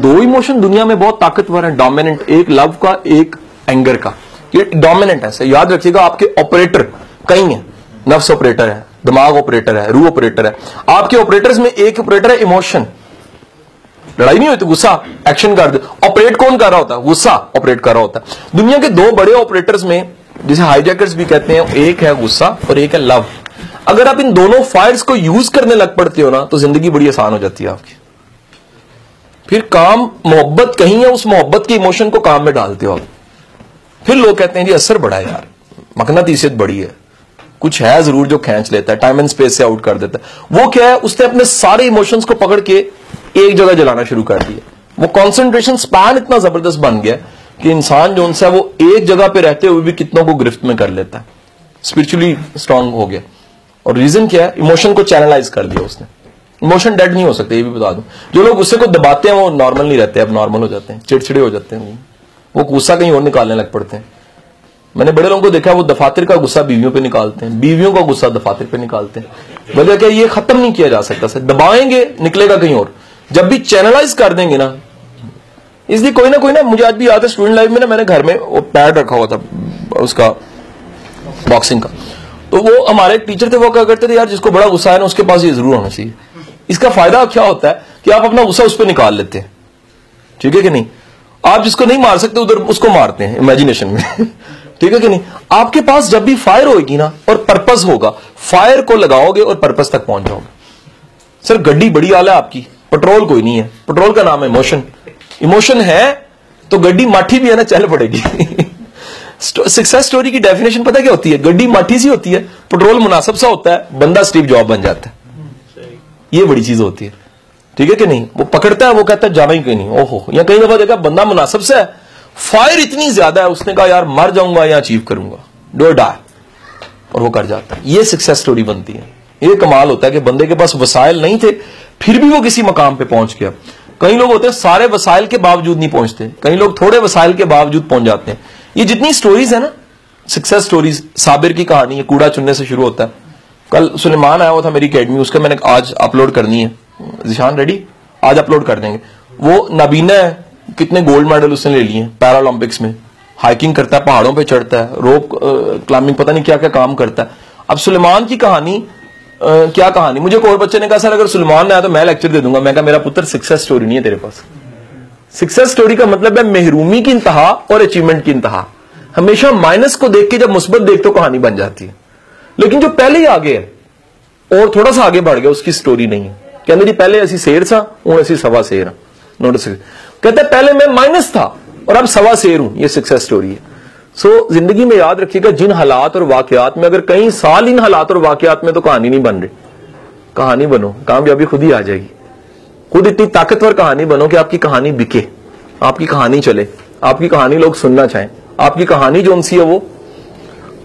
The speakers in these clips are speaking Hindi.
दो इमोशन दुनिया में बहुत ताकतवर हैं, डोमिनेंट, एक लव का, एक एंगर का। ये डोमिनेंट है, याद रखिएगा। आपके ऑपरेटर कई हैं, नफ्स ऑपरेटर है, दिमाग ऑपरेटर है, रूह ऑपरेटर है। आपके ऑपरेटर्स में एक ऑपरेटर है इमोशन। लड़ाई नहीं होती, गुस्सा एक्शन कर दे, ऑपरेट कौन कर रहा होता है? गुस्सा ऑपरेट कर रहा होता है। दुनिया के दो बड़े ऑपरेटर्स में, जिसे हाईजैकर्स भी कहते हैं, एक है गुस्सा और एक है लव। अगर आप इन दोनों फायर्स को यूज करने लग पड़ते हो ना, तो जिंदगी बड़ी आसान हो जाती है आपकी। फिर काम, मोहब्बत कहीं है, उस मोहब्बत के इमोशन को काम में डालते हो आप। फिर लोग कहते हैं जी असर बड़ा है यार, मकनातीसियत बड़ी है, कुछ है जरूर जो खींच लेता है, टाइम एंड स्पेस से आउट कर देता है। वो क्या है? उसने अपने सारे इमोशंस को पकड़ के एक जगह जलाना शुरू कर दिया। वो कॉन्सेंट्रेशन स्पैन इतना जबरदस्त बन गया कि इंसान जो उनसे वो एक जगह पे रहते हुए भी कितनों को गिरफ्त में कर लेता है, स्पिरिचुअली स्ट्रांग हो गया। और रीजन क्या है? इमोशन को चैनलाइज कर दिया उसने। इमोशन डेड नहीं हो सकते, ये भी बता दूं। जो लोग गुस्से को दबाते हैं वो नॉर्मल नहीं रहते, अब नॉर्मल हो जाते हैं, चिड़चिड़े हो जाते हैं, वो गुस्सा कहीं और निकालने लग पड़ते हैं। मैंने बड़े लोगों को देखा, वो दफातर का गुस्सा बीवियों पे निकालते हैं, बीवियों का गुस्सा दफातर पे निकालते हैं। वजह क्या? ये खत्म नहीं किया जा सकता सर, दबाएंगे निकलेगा कहीं और। जब भी चैनलाइज कर देंगे ना, इसलिए कोई ना, मुझे आज भी याद है स्टूडेंट लाइफ में ना, मैंने घर में वो पैड रखा हुआ था उसका बॉक्सिंग का। तो वो हमारे टीचर थे, वो क्या करते थे, यार जिसको बड़ा गुस्सा है ना उसके पास ये जरूर होना चाहिए। इसका फायदा क्या होता है कि आप अपना गुस्सा उस पर निकाल लेते हैं, ठीक है कि नहीं? आप जिसको नहीं मार सकते उधर उसको मारते हैं इमेजिनेशन में ठीक है कि नहीं? आपके पास जब भी फायर होगी ना और पर्पस होगा, फायर को लगाओगे और पर्पस तक पहुंच जाओगे। सर गड्डी बड़ी आला है आपकी, पेट्रोल कोई नहीं है, पेट्रोल का नाम है इमोशन। इमोशन है तो गड्डी माठी भी है ना, चल पड़ेगी सक्सेस स्टोरी की डेफिनेशन पता क्या होती है? गड्डी माठी सी होती है, पेट्रोल मुनासिब सा होता है, बंदा स्टीव जॉब बन जाता है। ये बड़ी चीज होती है, ठीक है कि नहीं? वो पकड़ता है, वो कहता है जाना ही कहीं नहीं, ओहो। या कई दफा देखा बंदा मुनासिब से है, फायर इतनी ज्यादा है, उसने कहा यार मर जाऊंगा या अचीव करूंगा, डो डाई, और वो कर जाता है। ये सक्सेस स्टोरी बनती है। ये कमाल होता है कि बंदे के पास वसाइल नहीं थे, फिर भी वो किसी मकाम पे पहुंच गया। कई लोग होते हैं सारे वसाइल के बावजूद नहीं पहुंचते, कई लोग थोड़े वसाइल के बावजूद पहुंच जाते हैं। ये जितनी स्टोरीज है ना, सक्सेस स्टोरीज, साबिर की कहानी है, कूड़ा चुनने से शुरू होता है। कल सुलेमान आया हुआ था मेरी अकेडमी, उसका मैंने आज अपलोड करनी है। जिशान रेडी? आज अपलोड कर देंगे। वो नाबीना है, कितने गोल्ड मेडल उसने ले लिए पैरालंपिक्स में, हाइकिंग करता है, पहाड़ों पे चढ़ता है, रोप क्लाइंबिंग, पता नहीं क्या क्या काम करता है। अब सुलेमान की कहानी क्या कहानी, मुझे कोई बच्चे ने कहा सर अगर सुलेमान आया तो मैं लेक्चर दे दूंगा। मैं कहा मेरा पुत्र सक्सेस स्टोरी नहीं है तेरे पास। सक्सेस स्टोरी का मतलब है महरूमी की इंतहा और अचीवमेंट की इंतहा। हमेशा माइनस को देख के जब मुस्बत देखते हो कहानी बन जाती है। लेकिन जो पहले ही आगे है और थोड़ा सा आगे बढ़ गया, उसकी स्टोरी नहीं है। कहते जी पहले ऐसी शेर था, हूं ऐसी सवा शेर। नोटिस कहते पहले मैं माइनस था और अब सवा शेर हूं। ये सक्सेस स्टोरी है। सो जिंदगी में याद रखिएगा, जिन हालात और वाकयात में, अगर कई साल इन हालात और वाकयात में, तो कहानी नहीं बन रही। कहानी बनो, कामयाबी खुद ही आ जाएगी। खुद इतनी ताकतवर कहानी बनो कि आपकी कहानी बिके, आपकी कहानी चले, आपकी कहानी लोग सुनना चाहें, आपकी कहानी जो उनसी है वो।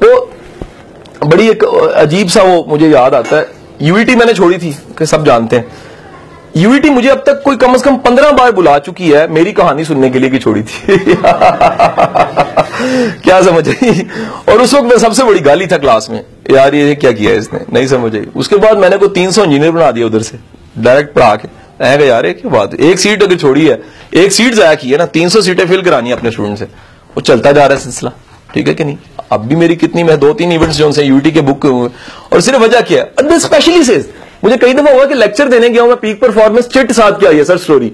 तो बड़ी एक अजीब सा वो मुझे याद आता है, यूईटी मैंने छोड़ी थी कि सब जानते हैं। यूईटी मुझे अब तक कोई कम से कम 15 बार बुला चुकी है मेरी कहानी सुनने के लिए कि छोड़ी थी क्या समझ आई? और उस वक्त मैं सबसे बड़ी गाली था क्लास में, यार ये क्या किया है इसने, नहीं समझ आई। उसके बाद मैंने को 300 इंजीनियर बना दिया उधर से डायरेक्ट पढ़ा के। आएगा यार ये क्या बात, एक सीट अगर छोड़ी है, एक सीट जाया की है ना, 300 सीटें फिल करानी है अपने स्टूडेंट से। वो चलता जा रहा है सिलसिला, ठीक है कि नहीं? अब भी मेरी कितनी, मैं 2-3 इवेंट्स जो से यूटी के बुक हुए, और सिर्फ वजह क्या है, स्पेशली से मुझे कई दफा हुआ कि लेक्चर देने गया हूं मैं, पीक परफॉर्मेंस चिट साथ क्या है सर स्टोरी,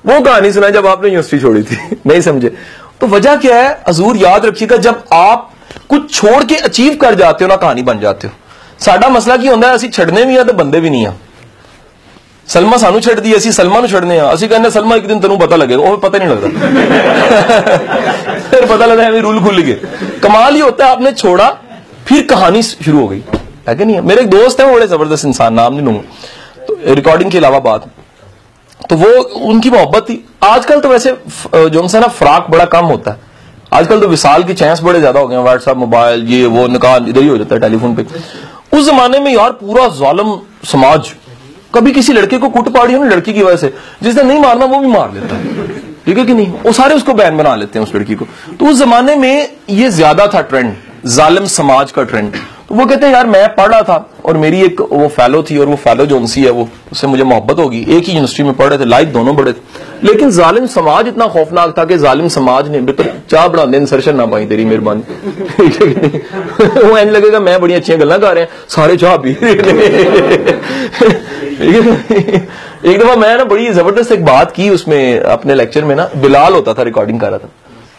वो कहानी सुना जब आपने यूनिवर्सिटी छोड़ी थी नहीं समझे। तो वजह क्या है? हजूर याद रखिएगा, जब आप कुछ छोड़ के अचीव कर जाते हो ना, कहानी बन जाते हो। साडा मसला की होता है, असि छड़ने भी आ तो बंदे भी नहीं आ। सलमा सानू छड़ दी, असि सलमा छड़ने आ, असि कहने सलमा एक दिन तेन पता लगेगा, वो पता नहीं लगता फिर पता लगा है रूल खुल गए। कमाल ही होता है, आपने छोड़ा फिर कहानी शुरू हो गई, है कि नहीं है? मेरे एक दोस्त है, बड़े जबरदस्त इंसान, नाम नहीं लूंगा, तो रिकॉर्डिंग के अलावा बात, तो वो उनकी मोहब्बत थी। आजकल तो वैसे जो ना फराक बड़ा कम होता है, आजकल तो विसाल की चांस बड़े ज्यादा हो गए, व्हाट्सएप, मोबाइल, ये वो, निकाल इधर ही हो जाता है टेलीफोन पे। उस जमाने में यार पूरा जालिम समाज, कभी किसी लड़के को कूट पाड़ी हो ना लड़की की वजह से, जिसने नहीं मारना वो भी मार लेता है, ठीक है कि नहीं? वो सारे उसको बैन बना लेते हैं उस लड़की को। तो उस जमाने में ये ज्यादा था ट्रेंड जालिम समाज का ट्रेंड। तो वो कहते हैं यार मैं पढ़ रहा था और मेरी एक वो फेलो थी, और वो फेलो जो उनसी है वो उससे मुझे मोहब्बत होगी, एक ही यूनिवर्सिटी में पढ़ रहे थे, लाइक दोनों बड़े थे, लेकिन जालिम समाज इतना खौफनाक था कि जालिम समाज ने बेहतर चाह बना दे, इंसर्शन ना पाई, तेरी मेहरबानी। वो एंड लगेगा मैं बड़ी अच्छी गल्लां कर रहे हैं, सारे चाह पी एक दफा मैं ना बड़ी जबरदस्त एक बात की उसमें अपने लेक्चर में ना, बिलाल होता था रिकॉर्डिंग कर रहा था,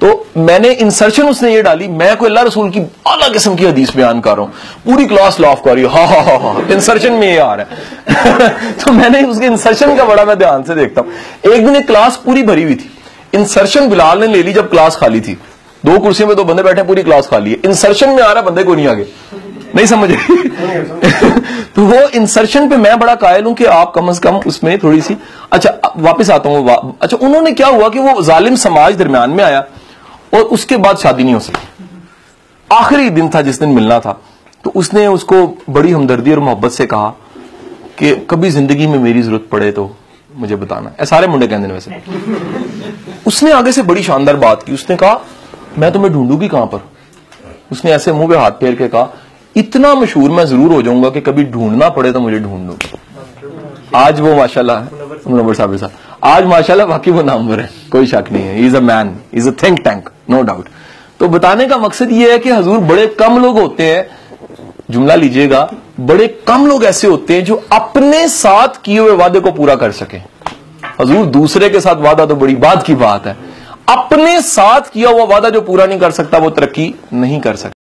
तो मैंने इंसर्शन उसने ये डाली, मैं कोई अल्लाह रसूल की आला किस्म की हदीस बयान कर रहा हूं, पूरी क्लास लाफ कर रही है, हा इंसर्शन में ये आ रहा है। तो मैंने उसके इंसर्शन का बड़ा मैं ध्यान से देखता हूं। एक दिन एक क्लास पूरी भरी हुई थी, इंसर्शन बिलाल ने ले ली जब क्लास खाली थी, 2 कुर्सियों में 2 बंदे बैठे, पूरी क्लास खाली है, इंसर्शन में आ रहा बंदे को नहीं आगे, नहीं समझ तो वो इंसर्शन पे मैं बड़ा कायल हूं कि आप कम से कम उसमें थोड़ी सी, अच्छा वापस आता हूं। अच्छा उन्होंने क्या हुआ कि वो जालिम समाज दरमियान में आया और उसके बाद शादी नहीं हो सकी, आखिरी दिन था जिस दिन मिलना था, तो उसने उसको बड़ी हमदर्दी और मोहब्बत से कहा कि कभी जिंदगी में मेरी जरूरत पड़े तो मुझे बताना। ऐसे सारे मुंडे कहते हैं वैसे। उसने आगे से बड़ी शानदार बात की, उसने कहा मैं तुम्हें ढूंढूंगी कहां पर। उसने ऐसे मुंह पे हाथ फेर के कहा इतना मशहूर मैं जरूर हो जाऊंगा कि कभी ढूंढना पड़े तो मुझे ढूंढ लो। आज वो माशाल्लाह मुनव्वर साहब आज माशाल्लाह वाकई वो नामवर है, कोई शक नहीं है, is a man, is a think tank, no doubt. तो बताने का मकसद ये है कि हुजूर बड़े कम लोग होते हैं, जुमला लीजिएगा, बड़े कम लोग ऐसे होते हैं जो अपने साथ किए हुए वादे को पूरा कर सके। हुजूर दूसरे के साथ वादा तो बड़ी बात की बात है, अपने साथ किया हुआ वादा जो पूरा नहीं कर सकता वो तरक्की नहीं कर सकता।